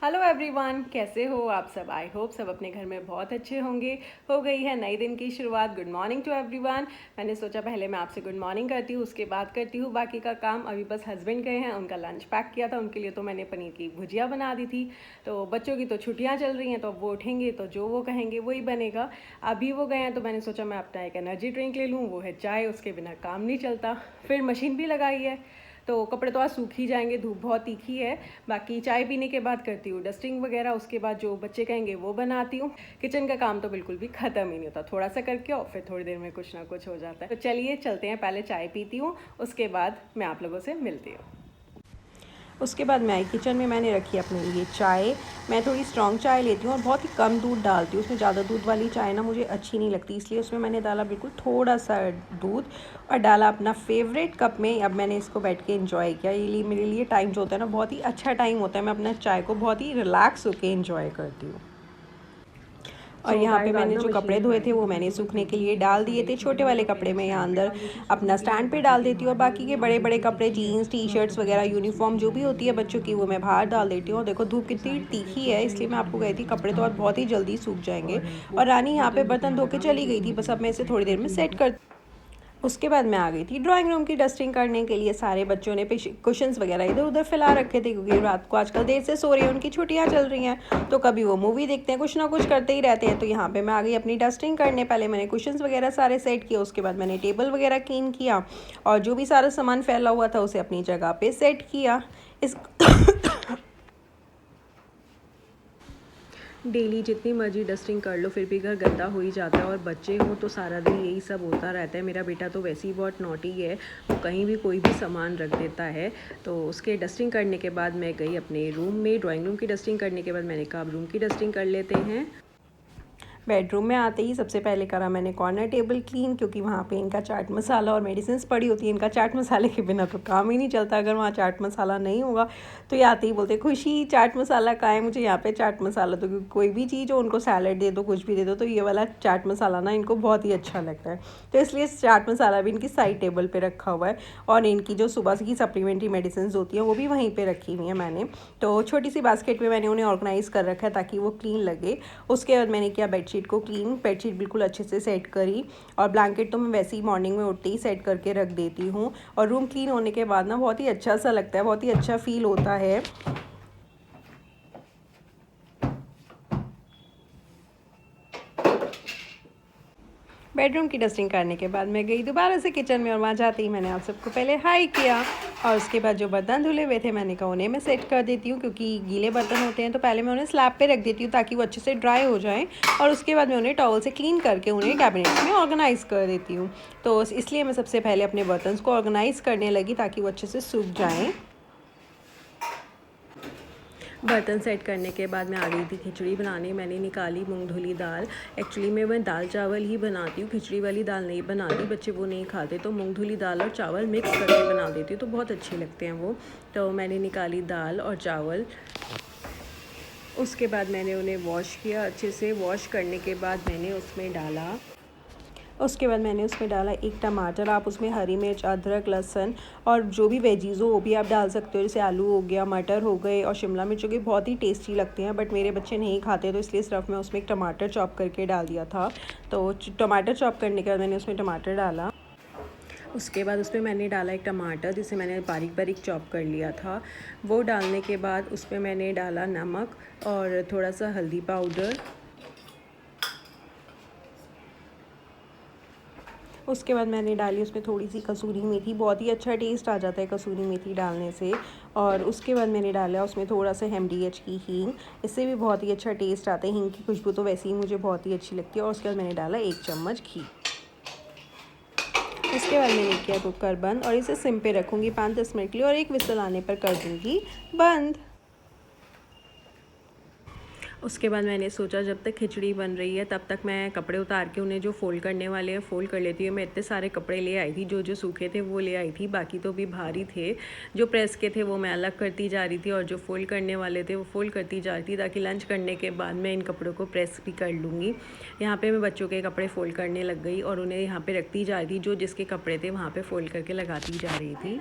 Hello everyone, कैसे हो आप सब। आई होप सब अपने घर में बहुत अच्छे होंगे। हो गई है नए दिन की शुरुआत। Good morning to everyone. मैंने सोचा पहले मैं आपसे गुड मॉर्निंग करती हूँ, उसके बाद करती हूँ बाकी का काम। अभी बस हस्बैंड गए हैं, उनका लंच पैक किया था उनके लिए, तो मैंने पनीर की भुजिया बना दी थी। तो बच्चों की तो छुट्टियाँ चल रही हैं, तो अब वो उठेंगे तो जो वो कहेंगे वही बनेगा। अभी वो गए हैं तो मैंने सोचा मैं अपना एक एनर्जी ड्रिंक ले लूँ, वो है चाय। उसके बिना काम नहीं चलता। फिर मशीन भी लगाई है, तो कपड़े तो आज सूख ही जाएंगे, धूप बहुत तीखी है। बाकी चाय पीने के बाद करती हूँ डस्टिंग वगैरह, उसके बाद जो बच्चे कहेंगे वो बनाती हूँ। किचन का काम तो बिल्कुल भी ख़त्म ही नहीं होता, थोड़ा सा करके और फिर थोड़ी देर में कुछ ना कुछ हो जाता है। तो चलिए चलते हैं, पहले चाय पीती हूँ, उसके बाद मैं आप लोगों से मिलती हूँ। उसके बाद मैं आई किचन में, मैंने रखी अपने लिए चाय। मैं थोड़ी स्ट्रॉन्ग चाय लेती हूँ और बहुत ही कम दूध डालती हूँ। उसमें ज़्यादा दूध वाली चाय ना मुझे अच्छी नहीं लगती, इसलिए उसमें मैंने डाला बिल्कुल थोड़ा सा दूध और डाला अपना फेवरेट कप में। अब मैंने इसको बैठ के एंजॉय किया। ये लिए मेरे लिए टाइम जो होता है ना, बहुत ही अच्छा टाइम होता है। मैं अपना चाय को बहुत ही रिलैक्स होकर एंजॉय करती हूँ। और यहाँ पे मैंने जो कपड़े धोए थे वो मैंने सूखने के लिए डाल दिए थे। छोटे वाले कपड़े मैं यहाँ अंदर अपना स्टैंड पे डाल देती हूँ, और बाकी के बड़े बड़े कपड़े, जीन्स, टी शर्ट्स वगैरह, यूनिफॉर्म जो भी होती है बच्चों की, वो मैं बाहर डाल देती हूँ। और देखो धूप कितनी तीखी है, इसलिए मैं आपको गई थी, कपड़े तो आज बहुत ही जल्दी सूख जाएंगे। और रानी यहाँ पे बर्तन धो के चली गई थी, बस अब मैं इसे थोड़ी देर में सेट कर। उसके बाद मैं आ गई थी ड्राइंग रूम की डस्टिंग करने के लिए। सारे बच्चों ने कुशन्स वगैरह इधर उधर फैला रखे थे, क्योंकि रात को आजकल देर से सो रही है, उनकी छुट्टियां चल रही हैं, तो कभी वो मूवी देखते हैं, कुछ ना कुछ करते ही रहते हैं। तो यहाँ पे मैं आ गई अपनी डस्टिंग करने। पहले मैंने कुशन्स वगैरह सारे सेट किए, उसके बाद मैंने टेबल वगैरह क्लीन किया, और जो भी सारा सामान फैला हुआ था उसे अपनी जगह पे सेट किया। इस डेली जितनी मर्जी डस्टिंग कर लो फिर भी घर गंदा हो ही जाता है, और बच्चे हों तो सारा दिन यही सब होता रहता है। मेरा बेटा तो वैसे ही बहुत नॉटी है, वो कहीं भी कोई भी सामान रख देता है। तो उसके डस्टिंग करने के बाद मैं गई अपने रूम में। ड्राइंग रूम की डस्टिंग करने के बाद मैंने कहा अब रूम की डस्टिंग कर लेते हैं। बेडरूम में आते ही सबसे पहले करा मैंने कॉर्नर टेबल क्लीन, क्योंकि वहाँ पे इनका चाट मसाला और मेडिसिन पड़ी होती है। इनका चाट मसाले के बिना तो काम ही नहीं चलता। अगर वहाँ चाट मसाला नहीं होगा तो ये आते ही बोलते खुशी चाट मसाला कहाँ है, मुझे यहाँ पे चाट मसाला दो। क्योंकि कोई भी चीज़ हो, उनको सैलड दे दो, कुछ भी दे दो, तो ये वाला चाट मसाला ना इनको बहुत ही अच्छा लगता है। तो इसलिए चाट मसाला भी इनकी साइड टेबल पर रखा हुआ है, और इनकी जो सुबह की सप्लीमेंट्री मेडिसिन होती हैं वो भी वहीं पर रखी हुई हैं मैंने। तो छोटी सी बास्केट में मैंने उन्हें ऑर्गेनाइज़ कर रखा है ताकि वो क्लीन लगे। उसके बाद मैंने किया बेडशीट को क्लीन। बेडशीट बिल्कुल अच्छे से सेट करी, और ब्लैंकेट तो मैं वैसे ही मॉर्निंग में उठते ही सेट करके रख देती हूँ। और रूम क्लीन होने के बाद ना बहुत ही अच्छा सा लगता है, बहुत ही अच्छा फील होता है। बेडरूम की डस्टिंग करने के बाद मैं गई दोबारा से किचन में, और वहाँ जाते ही मैंने आप सबको पहले हाई किया। और उसके बाद जो बर्तन धुले हुए थे मैंने कहा उन्हें मैं सेट कर देती हूँ, क्योंकि गीले बर्तन होते हैं तो पहले मैं उन्हें स्लैब पे रख देती हूँ ताकि वो अच्छे से ड्राई हो जाएं, और उसके बाद मैं उन्हें टॉवल से क्लीन करके उन्हें कैबिनेट में ऑर्गेनाइज़ कर देती हूँ। तो इसलिए मैं सबसे पहले अपने बर्तन को ऑर्गेनाइज़ करने लगी ताकि वो अच्छे से सूख जाएँ। बर्तन सेट करने के बाद मैं आ गई थी खिचड़ी बनाने। मैंने निकाली मूंग धुली दाल। एक्चुअली मैं दाल चावल ही बनाती हूँ, खिचड़ी वाली दाल नहीं बनाती, बच्चे वो नहीं खाते, तो मूंग धुली दाल और चावल मिक्स करके बना देती हूँ, तो बहुत अच्छे लगते हैं वो। तो मैंने निकाली दाल और चावल। उसके बाद मैंने उन्हें वॉश किया अच्छे से। वॉश करने के बाद मैंने उसमें डाला एक टमाटर। आप उसमें हरी मिर्च, अदरक, लहसुन और जो भी वेजीज़ हो वो भी आप डाल सकते हो, जैसे आलू हो गया, मटर हो गए और शिमला मिर्च हो गई। बहुत ही टेस्टी लगते हैं, बट मेरे बच्चे नहीं खाते, तो इसलिए सिर्फ मैं उसमें एक टमाटर चॉप करके डाल दिया था। तो टमाटर चॉप करने के बाद मैंने उसमें टमाटर डाला। उसके बाद उसमें मैंने डाला एक टमाटर जिसे मैंने बारीक बारीक चॉप कर लिया था। वो डालने के बाद उसमें मैंने डाला नमक और थोड़ा सा हल्दी पाउडर। उसके बाद मैंने डाली उसमें थोड़ी सी कसूरी मेथी। बहुत ही अच्छा टेस्ट आ जाता है कसूरी मेथी डालने से। और उसके बाद मैंने डाला उसमें थोड़ा सा MDH की हींग, इससे भी बहुत ही अच्छा टेस्ट आता है। हींग की खुशबू तो वैसे ही मुझे बहुत ही अच्छी लगती है। और उसके बाद मैंने डाला 1 चम्मच घी। उसके बाद मैंने किया कुकर बंद, और इसे सिम पे रखूँगी 5-10 मिनट के लिए, और एक विसल आने पर कर दूँगी बंद। उसके बाद मैंने सोचा जब तक खिचड़ी बन रही है तब तक मैं कपड़े उतार के उन्हें जो फ़ोल्ड करने वाले हैं फ़ोल्ड कर लेती हूँ। मैं इतने सारे कपड़े ले आई थी, जो जो सूखे थे वो ले आई थी, बाकी तो भी भारी थे। जो प्रेस के थे वो मैं अलग करती जा रही थी, और जो फ़ोल्ड करने वाले थे वो फ़ोल्ड करती जा रही थी, ताकि लंच करने के बाद मैं इन कपड़ों को प्रेस भी कर लूँगी। यहाँ पर मैं बच्चों के कपड़े फ़ोल्ड करने लग गई और उन्हें यहाँ पर रखती जा रही थी। जो जिसके कपड़े थे वहाँ पर फ़ोल्ड करके लगाती जा रही थी।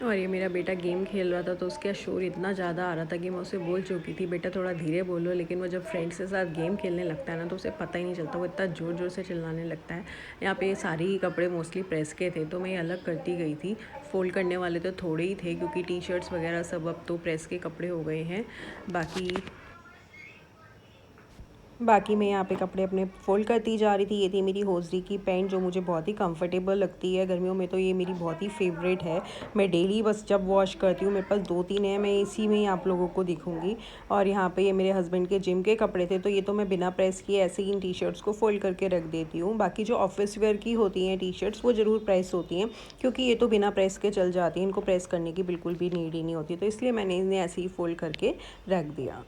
और ये मेरा बेटा गेम खेल रहा था तो उसका शोर इतना ज़्यादा आ रहा था कि मैं उसे बोल चुकी थी बेटा थोड़ा धीरे बोलो, लेकिन वो जब फ्रेंड्स के साथ गेम खेलने लगता है ना तो उसे पता ही नहीं चलता, वो इतना ज़ोर ज़ोर से चिल्लाने लगता है। यहाँ पे सारे ही कपड़े मोस्टली प्रेस के थे तो मैं ये अलग करती गई थी। फ़ोल्ड करने वाले तो थोड़े ही थे क्योंकि टी शर्ट्स वगैरह सब अब तो प्रेस के कपड़े हो गए हैं। बाकी मैं यहाँ पे कपड़े अपने फ़ोल्ड करती जा रही थी। ये थी मेरी होजरी की पैंट जो मुझे बहुत ही कंफर्टेबल लगती है गर्मियों में, तो ये मेरी बहुत ही फेवरेट है। मैं डेली बस जब वॉश करती हूँ, मेरे पास 2-3 हैं, मैं इसी में ही आप लोगों को दिखूँगी। और यहाँ पे ये मेरे हस्बैंड के जिम के कपड़े थे तो ये तो मैं बिना प्रेस किए ऐसे ही इन टी शर्ट्स को फ़ोल्ड करके रख देती हूँ। बाकी जो ऑफिस वेयर की होती हैं टी शर्ट्स वो ज़रूर प्रेस होती हैं क्योंकि ये तो बिना प्रेस के चल जाती हैं, इनको प्रेस करने की बिल्कुल भी नीड ही नहीं होती, तो इसलिए मैंने इन्हें ऐसे ही फ़ोल्ड करके रख दिया।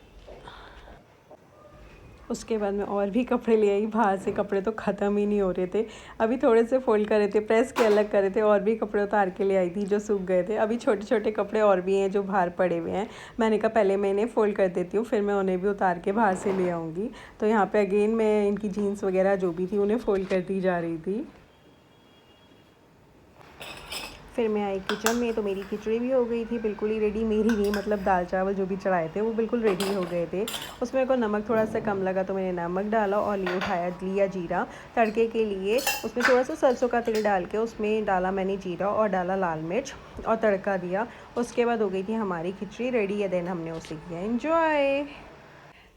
उसके बाद मैं और भी कपड़े ले आई बाहर से, कपड़े तो ख़त्म ही नहीं हो रहे थे। अभी थोड़े से फ़ोल्ड करे थे, प्रेस के अलग करे थे, और भी कपड़े उतार के ले आई थी जो सूख गए थे। अभी छोटे छोटे कपड़े और भी हैं जो बाहर पड़े हुए हैं। मैंने कहा पहले मैं इन्हें फ़ोल्ड कर देती हूँ, फिर मैं उन्हें भी उतार के बाहर से ले आऊँगी। तो यहाँ पर अगेन मैं इनकी जीन्स वगैरह जो भी थी उन्हें फ़ोल्ड करती जा रही थी। फिर मैं आई किचन में तो मेरी खिचड़ी भी हो गई थी बिल्कुल ही रेडी, मेरी नहीं मतलब दाल चावल जो भी चढ़ाए थे वो बिल्कुल रेडी हो गए थे। उसमें मेरे को नमक थोड़ा सा कम लगा तो मैंने नमक डाला और लिया जीरा तड़के के लिए। उसमें थोड़ा सा सरसों का तेल डाल के उसमें डाला मैंने जीरा और डाला लाल मिर्च और तड़का दिया। उसके बाद हो गई थी हमारी खिचड़ी रेडी है, देन हमने उसे किया एंजॉय।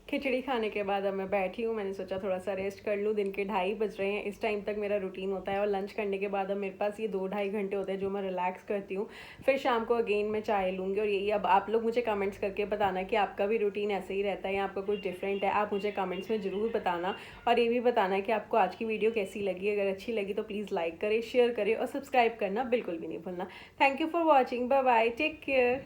खिचड़ी खाने के बाद अब मैं बैठी हूँ, मैंने सोचा थोड़ा सा रेस्ट कर लूँ। दिन के 2:30 बज रहे हैं, इस टाइम तक मेरा रूटीन होता है और लंच करने के बाद अब मेरे पास ये 2-2.5 घंटे होते हैं जो मैं रिलैक्स करती हूँ। फिर शाम को अगेन मैं चाय लूँगी। और यही अब आप लोग मुझे कमेंट्स करके बताना कि आपका भी रूटीन ऐसे ही रहता है या आपका कुछ डिफरेंट है, आप मुझे कमेंट्स में ज़रूर बताना। और ये भी बताना कि आपको आज की वीडियो कैसी लगी, अगर अच्छी लगी तो प्लीज़ लाइक करें, शेयर करें और सब्सक्राइब करना बिल्कुल भी नहीं भूलना। Thank you for watching, bye bye, take care.